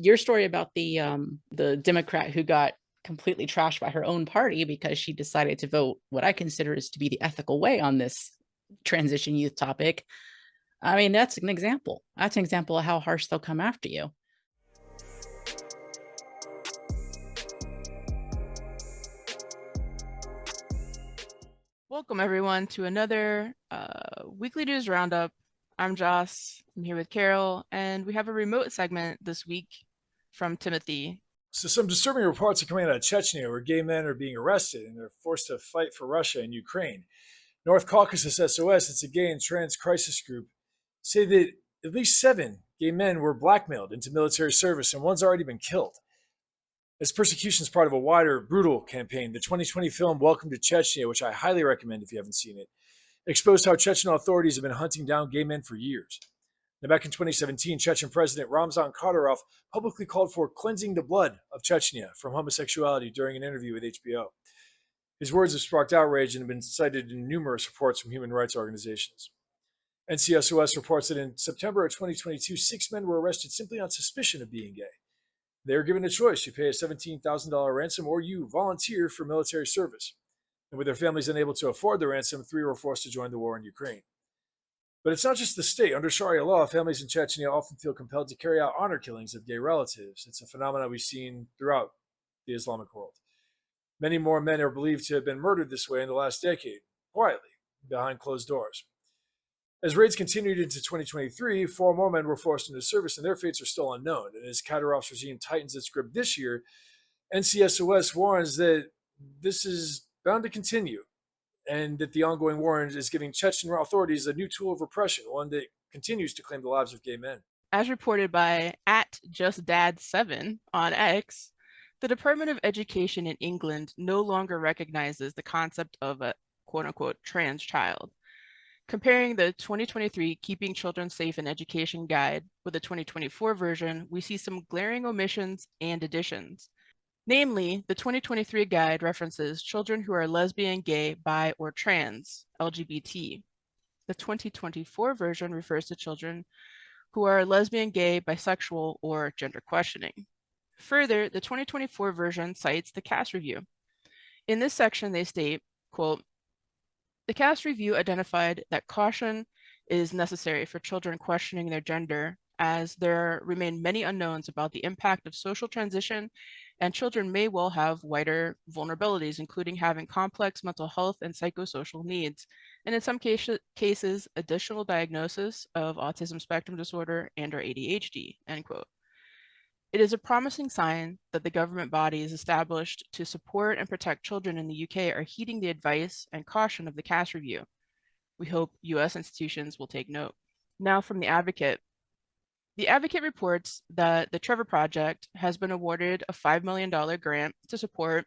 Your story about the Democrat who got completely trashed by her own party because she decided to vote what I consider is to be the ethical way on this transition youth topic. I mean, that's an example. That's an example of how harsh they'll come after you. Welcome everyone to another weekly news roundup. I'm Joss. I'm here with Carol, and we have a remote segment this week from Timothy. So, some disturbing reports are coming out of Chechnya where gay men are being arrested and they're forced to fight for Russia and Ukraine. North Caucasus SOS, it's a gay and trans crisis group, say that at least 7 gay men were blackmailed into military service and one's already been killed. This persecution is part of a wider, brutal campaign. The 2020 film Welcome to Chechnya, which I highly recommend if you haven't seen it, exposed how Chechen authorities have been hunting down gay men for years. Now, back in 2017, Chechen President Ramzan Kadyrov publicly called for cleansing the blood of Chechnya from homosexuality during an interview with HBO. His words have sparked outrage and have been cited in numerous reports from human rights organizations. NCSOS reports that in September of 2022, 6 men were arrested simply on suspicion of being gay. They were given a choice: you pay a $17,000 ransom or you volunteer for military service. And with their families unable to afford the ransom, 3 were forced to join the war in Ukraine. But it's not just the state. Under Sharia law, families in Chechnya often feel compelled to carry out honor killings of gay relatives. It's a phenomenon we've seen throughout the Islamic world. Many more men are believed to have been murdered this way in the last decade, quietly, behind closed doors. As raids continued into 2023, 4 more men were forced into service, and their fates are still unknown. And as Kadyrov's regime tightens its grip this year, NCSOS warns that this is bound to continue, and that the ongoing war is giving Chechen authorities a new tool of repression, one that continues to claim the lives of gay men. As reported by @JustDad7 on X, the Department of Education in England no longer recognizes the concept of a quote-unquote trans child. Comparing the 2023 Keeping Children Safe in Education Guide with the 2024 version, we see some glaring omissions and additions. Namely, the 2023 guide references children who are lesbian, gay, bi, or trans, LGBT. The 2024 version refers to children who are lesbian, gay, bisexual, or gender questioning. Further, the 2024 version cites the CAS review. In this section, they state, quote, "The CAS review identified that caution is necessary for children questioning their gender, as there remain many unknowns about the impact of social transition, and children may well have wider vulnerabilities, including having complex mental health and psychosocial needs, and in some cases, additional diagnosis of autism spectrum disorder and/or ADHD," end quote. It is a promising sign that the government bodies established to support and protect children in the UK are heeding the advice and caution of the CAS review. We hope US institutions will take note. Now from The Advocate. The Advocate reports that the Trevor Project has been awarded a $5 million grant to support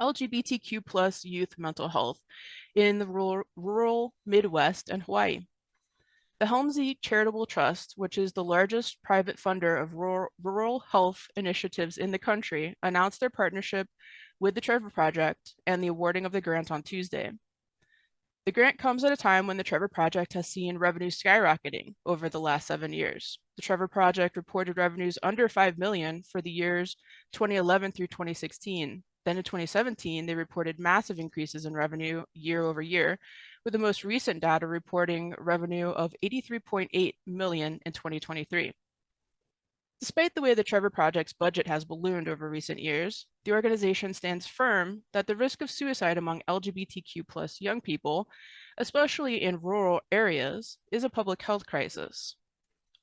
LGBTQ plus youth mental health in the rural Midwest and Hawaii. The Helmsy Charitable Trust, which is the largest private funder of rural health initiatives in the country, announced their partnership with the Trevor Project and the awarding of the grant on Tuesday. The grant comes at a time when the Trevor Project has seen revenue skyrocketing over the last 7 years. The Trevor Project reported revenues under $5 million for the years 2011 through 2016. Then in 2017, they reported massive increases in revenue year over year, with the most recent data reporting revenue of $83.8 million in 2023. Despite the way the Trevor Project's budget has ballooned over recent years, the organization stands firm that the risk of suicide among LGBTQ plus young people, especially in rural areas, is a public health crisis.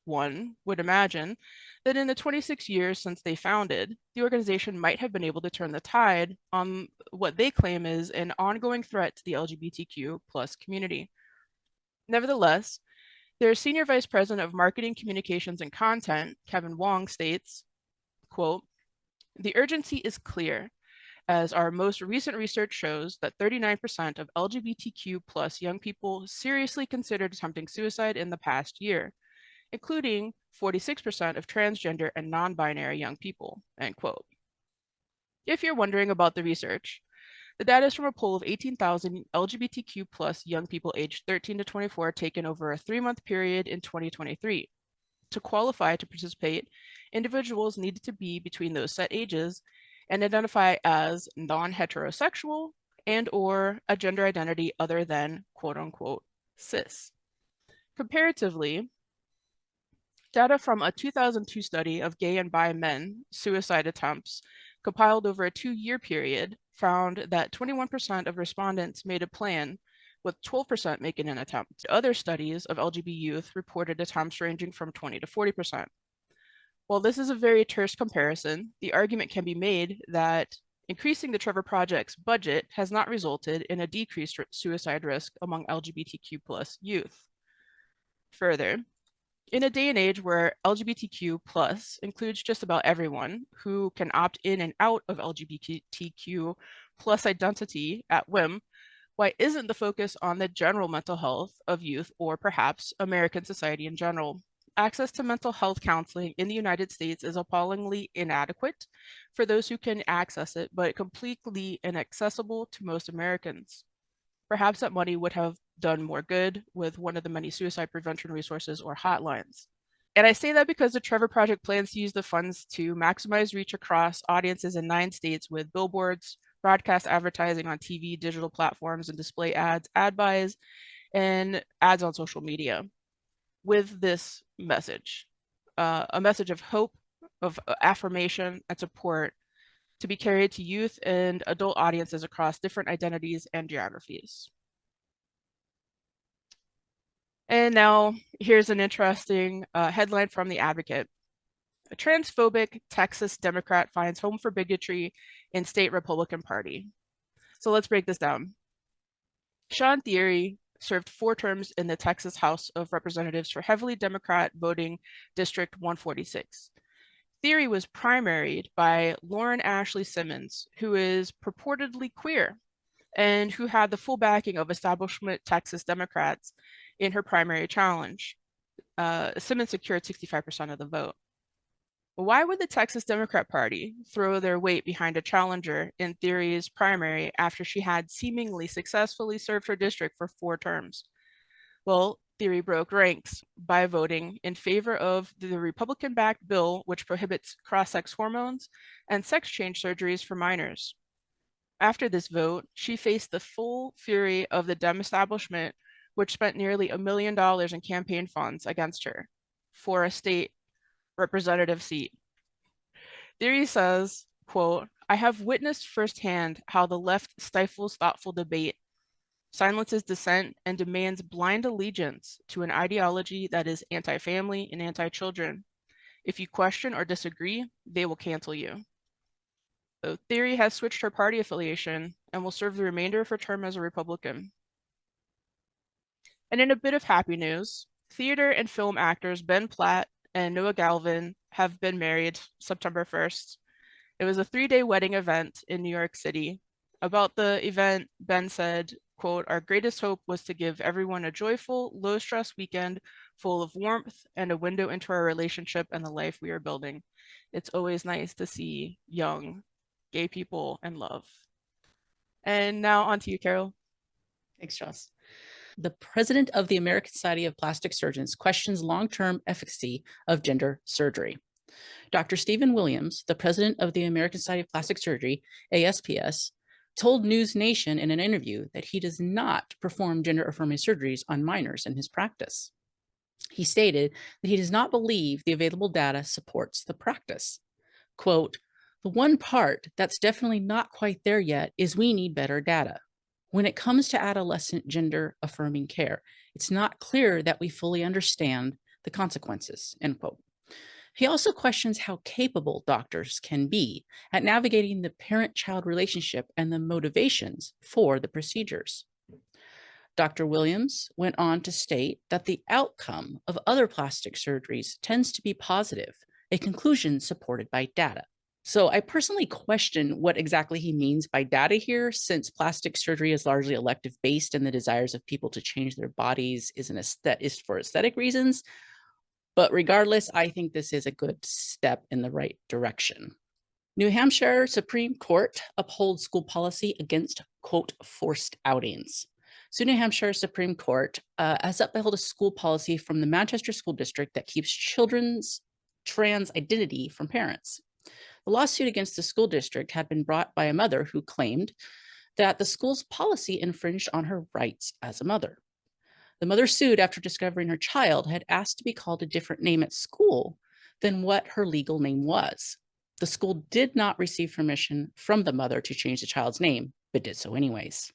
One would imagine that in the 26 years since they founded, the organization might have been able to turn the tide on what they claim is an ongoing threat to the LGBTQ plus community. Nevertheless, their senior vice president of marketing, communications, and content, Kevin Wong, states, quote, "The urgency is clear, as our most recent research shows that 39% of LGBTQ plus young people seriously considered attempting suicide in the past year, including 46% of transgender and non-binary young people," end quote. If you're wondering about the research, the data is from a poll of 18,000 LGBTQ plus young people aged 13 to 24 taken over a 3-month period in 2023. To qualify to participate individuals needed to be between those set ages and identify as non-heterosexual and or a gender identity other than quote-unquote cis. Comparatively, data from a 2002 study of gay and bi men suicide attempts compiled over a 2-year period found that 21% of respondents made a plan, with 12% making an attempt. Other studies of LGBT youth reported attempts ranging from 20 to 40%. While this is a very terse comparison, the argument can be made that increasing the Trevor Project's budget has not resulted in a decreased suicide risk among LGBTQ+ youth. Further, in a day and age where LGBTQ+ includes just about everyone who can opt in and out of LGBTQ+ identity at whim, why isn't the focus on the general mental health of youth or perhaps American society in general? Access to mental health counseling in the United States is appallingly inadequate for those who can access it, but completely inaccessible to most Americans. Perhaps that money would have done more good with one of the many suicide prevention resources or hotlines. And I say that because the Trevor Project plans to use the funds to maximize reach across audiences in 9 states with billboards, broadcast advertising on TV, digital platforms, and display ads, ad buys, and ads on social media with this message, a message of hope, of affirmation, and support to be carried to youth and adult audiences across different identities and geographies. And now here's an interesting headline from The Advocate. A transphobic Texas Democrat finds home for bigotry in state Republican Party. So let's break this down. Shawn Thierry served 4 terms in the Texas House of Representatives for heavily Democrat voting District 146. Thierry was primaried by Lauren Ashley Simmons, who is purportedly queer and who had the full backing of establishment Texas Democrats in her primary challenge. Simmons secured 65% of the vote. Why would the Texas Democrat Party throw their weight behind a challenger in Thierry's primary after she had seemingly successfully served her district for 4 terms? Well, Thierry broke ranks by voting in favor of the Republican-backed bill which prohibits cross-sex hormones and sex change surgeries for minors. After this vote, she faced the full fury of the Dem establishment, which spent nearly $1 million in campaign funds against her for a state representative seat. Thierry says, quote, "I have witnessed firsthand how the left stifles thoughtful debate, silences dissent, and demands blind allegiance to an ideology that is anti-family and anti-children. If you question or disagree, they will cancel you." So Thierry has switched her party affiliation and will serve the remainder of her term as a Republican. And in a bit of happy news, theater and film actors Ben Platt and Noah Galvin have been married September 1st. It was a 3-day wedding event in New York City. About the event, Ben said, quote, "Our greatest hope was to give everyone a joyful, low-stress weekend full of warmth and a window into our relationship and the life we are building. It's always nice to see young gay people in love." And now on to you, Carol. Thanks, Joss. The president of the American Society of Plastic Surgeons questions long-term efficacy of gender surgery. Dr. Stephen Williams, the president of the American Society of Plastic Surgery, ASPS, told News Nation in an interview that he does not perform gender-affirming surgeries on minors in his practice. He stated that he does not believe the available data supports the practice. Quote, "The one part that's definitely not quite there yet is we need better data. When it comes to adolescent gender-affirming care, it's not clear that we fully understand the consequences," end quote. He also questions how capable doctors can be at navigating the parent-child relationship and the motivations for the procedures. Dr. Williams went on to state that the outcome of other plastic surgeries tends to be positive, a conclusion supported by data. So I personally question what exactly he means by data here, since plastic surgery is largely elective based and the desires of people to change their bodies is for aesthetic reasons. But regardless, I think this is a good step in the right direction. New Hampshire Supreme Court upholds school policy against, quote, forced outings. So New Hampshire Supreme Court has upheld a school policy from the Manchester School District that keeps children's trans identity from parents. The lawsuit against the school district had been brought by a mother who claimed that the school's policy infringed on her rights as a mother. The mother sued after discovering her child had asked to be called a different name at school than what her legal name was. The school did not receive permission from the mother to change the child's name, but did so anyways.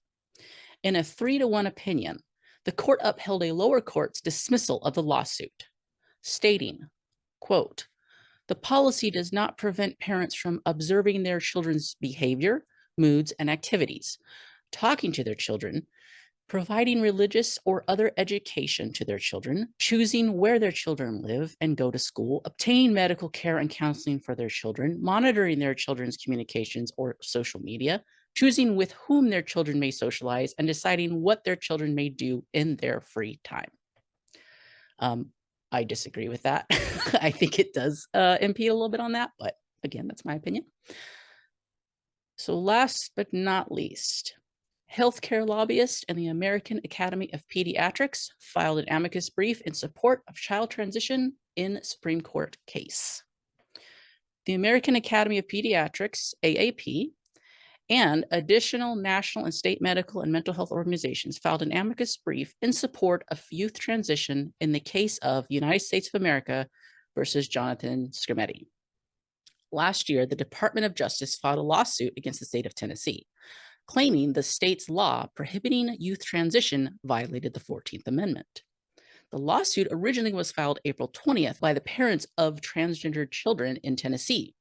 In a 3-1 opinion, the court upheld a lower court's dismissal of the lawsuit, stating, quote, "The policy does not prevent parents from observing their children's behavior, moods, and activities, talking to their children, providing religious or other education to their children, choosing where their children live and go to school, obtaining medical care and counseling for their children, monitoring their children's communications or social media, choosing with whom their children may socialize, and deciding what their children may do in their free time." I disagree with that. I think it does impede a little bit on that, but again, that's my opinion. So last but not least, healthcare lobbyists and the American Academy of Pediatrics filed an amicus brief in support of child transition in Supreme Court case. The American Academy of Pediatrics, AAP, and additional national and state medical and mental health organizations filed an amicus brief in support of youth transition in the case of United States of America versus Jonathan Skrmetti. Last year, the Department of Justice filed a lawsuit against the state of Tennessee, claiming the state's law prohibiting youth transition violated the 14th Amendment. The lawsuit originally was filed April 20th by the parents of transgender children in Tennessee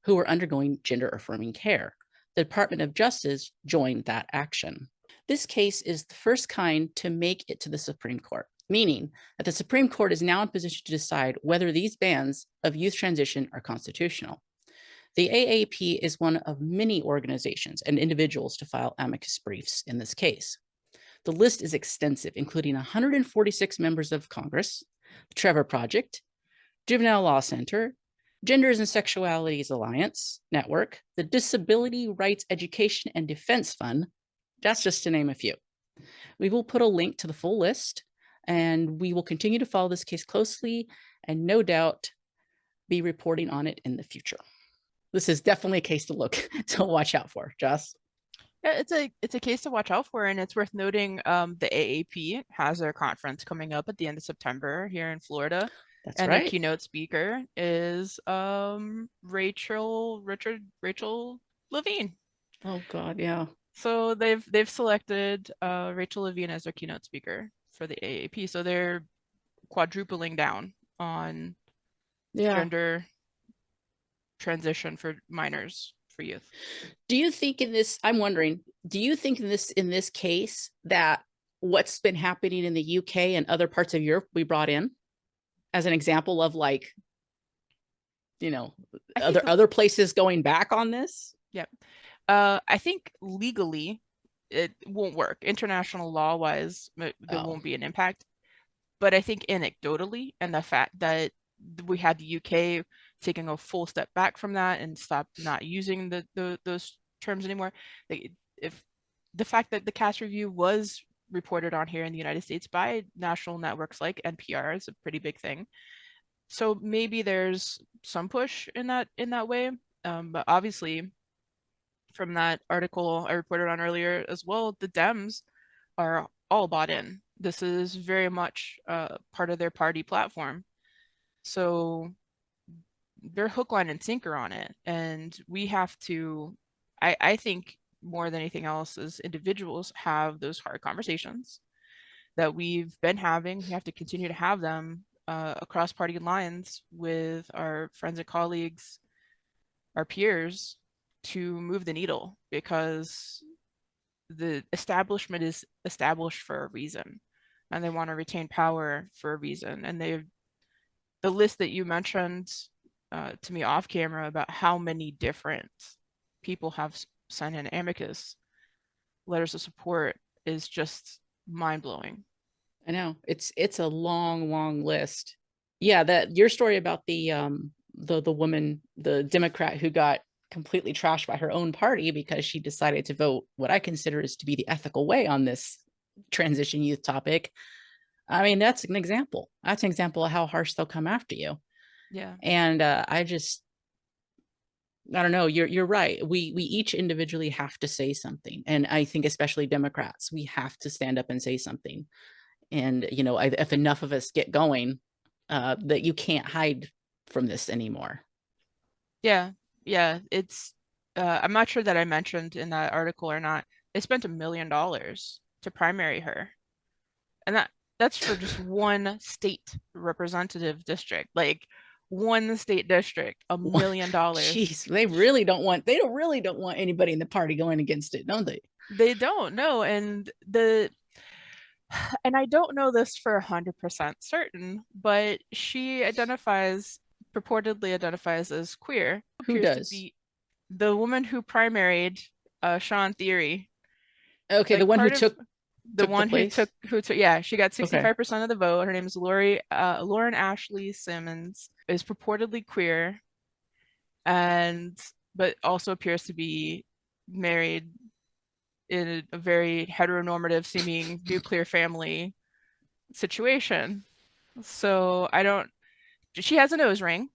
who were undergoing gender-affirming care. The Department of Justice joined that action. This case is the first kind to make it to the Supreme Court, meaning that the Supreme Court is now in position to decide whether these bans of youth transition are constitutional. The AAP is one of many organizations and individuals to file amicus briefs in this case. The list is extensive, including 146 members of Congress, the Trevor Project, Juvenile Law Center, Genders and Sexualities Alliance Network, the Disability Rights Education and Defense Fund. That's just to name a few. We will put a link to the full list, and we will continue to follow this case closely and no doubt be reporting on it in the future. This is definitely a case to watch out for. Joss? Yeah, it's a case to watch out for, and it's worth noting the AAP has their conference coming up at the end of September here in Florida. That's and right. the keynote speaker is Rachel Levine. Oh God, yeah. So they've selected Rachel Levine as their keynote speaker for the AAP. So they're quadrupling down on gender transition for minors, for youth. Do you think in this, I'm wondering, do you think in this case that what's been happening in the UK and other parts of Europe we brought in as an example of, like, you know, other places going back on this? Yeah. I think legally it won't work. International law wise, there won't be an impact. But I think anecdotally, and the fact that we had the UK taking a full step back from that and stop not using those terms anymore. If the fact that the cast review was reported on here in the United States by national networks like NPR is a pretty big thing. So maybe there's some push in that way. But obviously, from that article I reported on earlier as well, the Dems are all bought in. This is very much part of their party platform. So they're hook, line, and sinker on it. And we have to, I think more than anything else, as individuals, have those hard conversations that we've been having. We have to continue to have them across party lines with our friends and colleagues, our peers, to move the needle, because the establishment is established for a reason, and they want to retain power for a reason. And the list that you mentioned to me off camera about how many different people have signed an amicus letters of support is just mind-blowing. I know, it's a long list. Yeah, that your story about the woman, the Democrat who got completely trashed by her own party because she decided to vote what I consider is to be the ethical way on this transition youth topic. I mean, that's an example. That's an example of how harsh they'll come after you. Yeah. And I don't know. You're right. We each individually have to say something, and I think especially Democrats, we have to stand up and say something. And if enough of us get going, that you can't hide from this anymore. Yeah, it's I'm not sure that I mentioned in that article or not. They spent $1 million to primary her, and that's for just one state representative district, like one state district, $1 million. Jeez, they really don't want anybody in the party going against it, don't they? They don't know, and I don't know this for 100% certain, but she purportedly identifies as queer. Who Appears to does? be the woman who primaried Shawn Thierry. Okay, Like the one who part of took the took the one place. Yeah, she got Okay. 65% of the vote. Her name is Lauren Ashley Simmons, is purportedly queer, but also appears to be married in a very heteronormative seeming nuclear family situation. So she has a nose ring.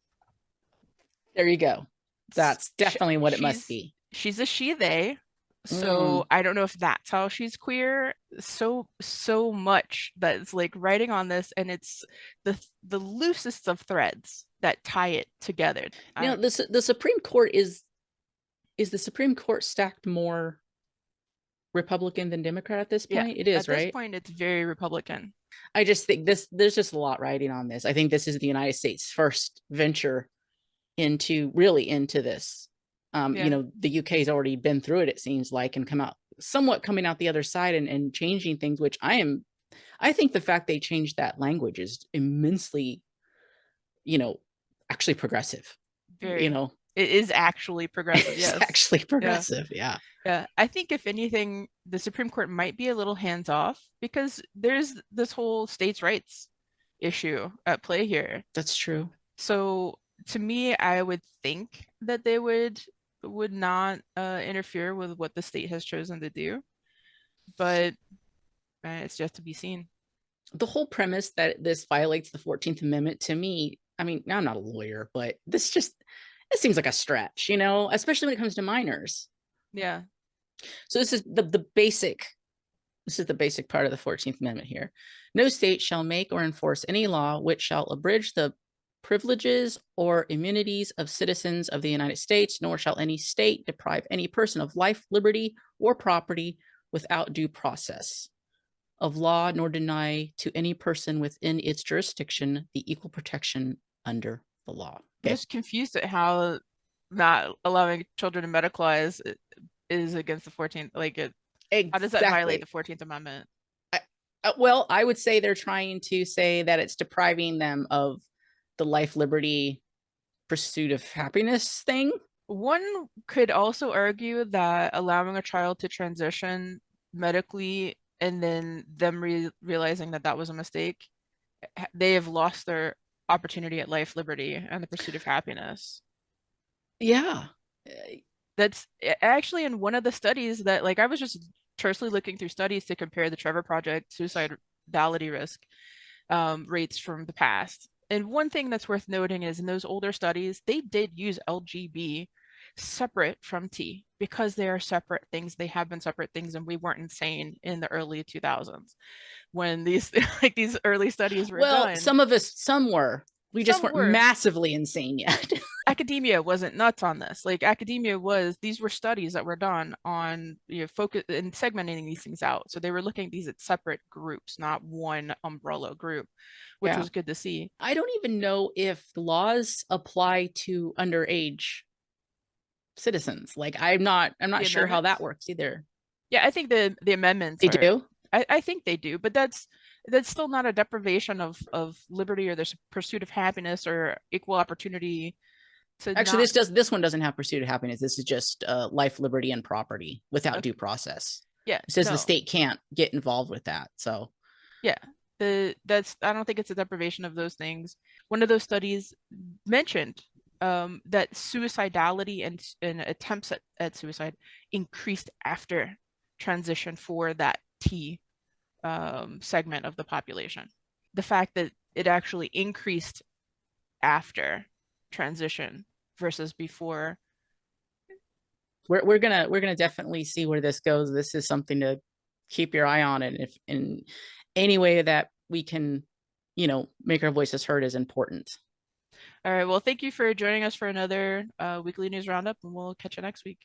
There you go. That's definitely what it must be. She's a she, they. So I don't know if that's how she's queer. So much that's like writing on this, and it's the loosest of threads that tie it together. Now, the Supreme Court is the Supreme Court stacked more Republican than Democrat at this point? It is, right? At this point, it's very Republican. I just think there's just a lot riding on this. I think this is the United States' first venture into this. The UK's already been through it seems like, and coming out the other side and changing things, which I think the fact they changed that language is immensely, actually progressive. Very, it is actually progressive. Yes, it's actually progressive. Yeah. I think if anything, the Supreme Court might be a little hands off because there's this whole states' rights issue at play here. That's true. So to me, I would think that they would not interfere with what the state has chosen to do, but it's just to be seen. The whole premise that this violates the 14th Amendment, to me, I mean, I'm not a lawyer, but it seems like a stretch, especially when it comes to minors. Yeah. So this is the basic part of the 14th Amendment here. No state shall make or enforce any law which shall abridge the privileges or immunities of citizens of the United States, nor shall any state deprive any person of life, liberty, or property without due process of law, nor deny to any person within its jurisdiction the equal protection under the law. I'm just confused at how not allowing children to medicalize is against the 14th. How does that violate the 14th Amendment? Well, I would say they're trying to say that it's depriving them of the life, liberty, pursuit of happiness thing. One could also argue that allowing a child to transition medically and then them realizing that was a mistake, they have lost their opportunity at life, liberty, and the pursuit of happiness. Yeah. That's actually in one of the studies that, I was just tersely looking through studies to compare the Trevor Project suicidality risk rates from the past. And one thing that's worth noting is in those older studies, they did use LGB separate from T because they are separate things. They have been separate things, and we weren't insane in the early 2000s when these these early studies were done. Some were. We just weren't massively insane yet. Academia wasn't nuts on this. These were studies that were done on focus and segmenting these things out. So they were looking at these at separate groups, not one umbrella group, which was good to see. I don't even know if laws apply to underage citizens. I'm not sure how that works either. Yeah, I think the amendments do. I think they do, but that's still not a deprivation of liberty or the pursuit of happiness or equal opportunity. Actually, this one doesn't have pursuit of happiness. This is just life, liberty, and property without due process. Yeah, it says the state can't get involved with that. So yeah, I don't think it's a deprivation of those things. One of those studies mentioned that suicidality and attempts at suicide increased after transition for that T segment of the population. The fact that it actually increased after transition versus before. We're gonna definitely see where this goes. This is something to keep your eye on, and if in any way that we can, make our voices heard is important. All right. Well, thank you for joining us for another weekly news roundup, and we'll catch you next week.